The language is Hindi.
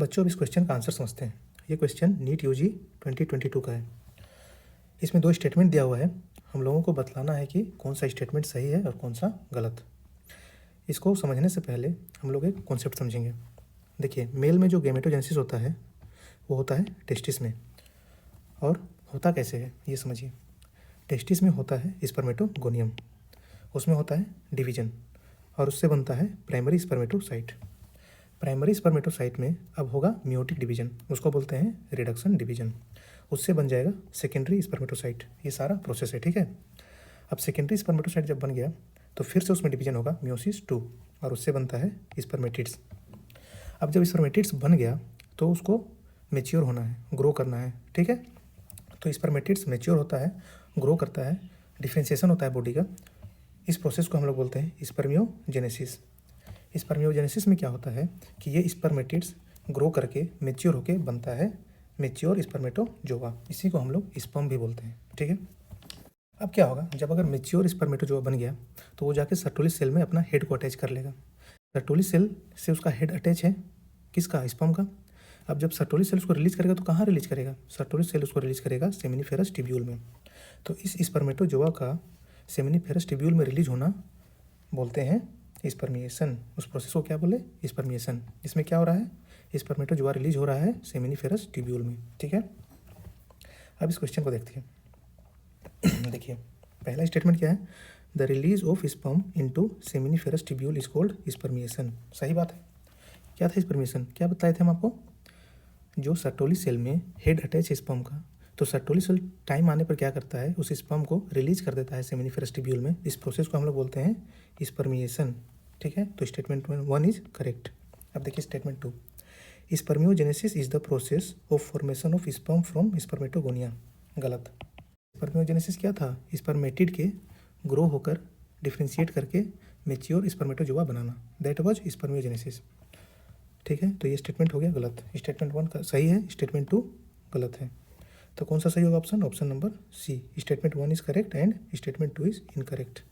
बच्चों अब इस क्वेश्चन का आंसर समझते हैं। ये क्वेश्चन नीट यूजी 2022 का है। इसमें 2 स्टेटमेंट दिया हुआ है, हम लोगों को बतलाना है कि कौन सा स्टेटमेंट सही है और कौन सा गलत। इसको समझने से पहले हम लोग एक कॉन्सेप्ट समझेंगे। देखिए, मेल में जो गैमेटोजेनेसिस होता है वो होता है टेस्टिस में, और होता कैसे है ये समझिए। टेस्टिस में होता है स्पर्मेटोगोनियम, उसमें होता है डिवीजन और उससे बनता है प्राइमरी स्पर्मेटोसाइट। प्राइमरी स्पर्मेटोसाइट में अब होगा मियोटिक डिवीजन, उसको बोलते हैं रिडक्शन डिवीजन। उससे बन जाएगा सेकेंडरी स्पर्मेटोसाइट। ये सारा प्रोसेस है, ठीक है। अब सेकेंडरी स्पर्मेटोसाइट जब बन गया तो फिर से उसमें डिवीजन होगा मियोसिस 2 और उससे बनता है स्पर्मेटिड्स। अब जब स्पर्मेटिड्स बन गया तो उसको मेच्योर होना है, ग्रो करना है, ठीक है। तो स्पर्मेटिड्स मेच्योर होता है, ग्रो करता है, डिफ्रेंशिएशन होता है बॉडी का। इस प्रोसेस को हम लोग बोलते हैं स्पर्मियोजेनेसिस। स्पर्मियोजेनेसिस में क्या होता है कि ये स्पर्मेटिड्स ग्रो करके मेच्योर होके बनता है मेच्योर स्पर्मेटोजोआ। इसी को हम लोग स्पर्म भी बोलते हैं, ठीक है। अब क्या होगा, जब अगर मेच्योर स्पर्मेटोजोआ बन गया तो वो जाके सर्टोली सेल में अपना हेड को अटैच कर लेगा। सर्टोली सेल से उसका हेड अटैच है, किसका, स्पर्म का। अब जब सर्टोली सेल उसको रिलीज करेगा तो कहाँ रिलीज करेगा, सर्टोली सेल उसको रिलीज करेगा सेमिनिफेरस ट्यूब्यूल में। तो इस स्पर्मेटोजोआ का सेमिनिफेरस ट्यूब्यूल में रिलीज होना बोलते हैं स्पर्मिएशन। उस प्रोसेस को क्या बोले, स्पर्मिएशन। इसमें क्या हो रहा है, स्पर्मेटोजोआ रिलीज हो रहा है सेमिनिफेरस ट्यूब्यूल में, ठीक है। अब इस क्वेश्चन को देखते हैं। देखिए, पहला स्टेटमेंट क्या है, the release of sperm into seminiferous tubule is called spermiation. सही बात है। क्या था स्पर्मिएशन, क्या बताए थे हम आपको, जो सर्टोली सेल में हेड अटैच है स्पर्म का, तो सर्टोली सेल टाइम आने पर क्या करता है, उस स्पर्म को रिलीज कर देता है सेमिनिफेरस ट्यूब्यूल में। इस प्रोसेस को हम लोग बोलते हैं स्पर्मिएशन, ठीक है। तो स्टेटमेंट 1 इज करेक्ट। अब देखिए statement 2, spermiogenesis is the process of formation of sperm from spermatogonia. गलत। स्पर्मियोजेनेसिस क्या था, स्पर्मेटिड के ग्रो होकर डिफ्रेंशिएट करके mature spermatozoa banana, that was spermiogenesis, ठीक है। तो ये स्टेटमेंट हो गया गलत। स्टेटमेंट 1 सही है, स्टेटमेंट 2 गलत है। तो कौन सा सही होगा option, option number C, statement 1 is correct and statement 2 is incorrect.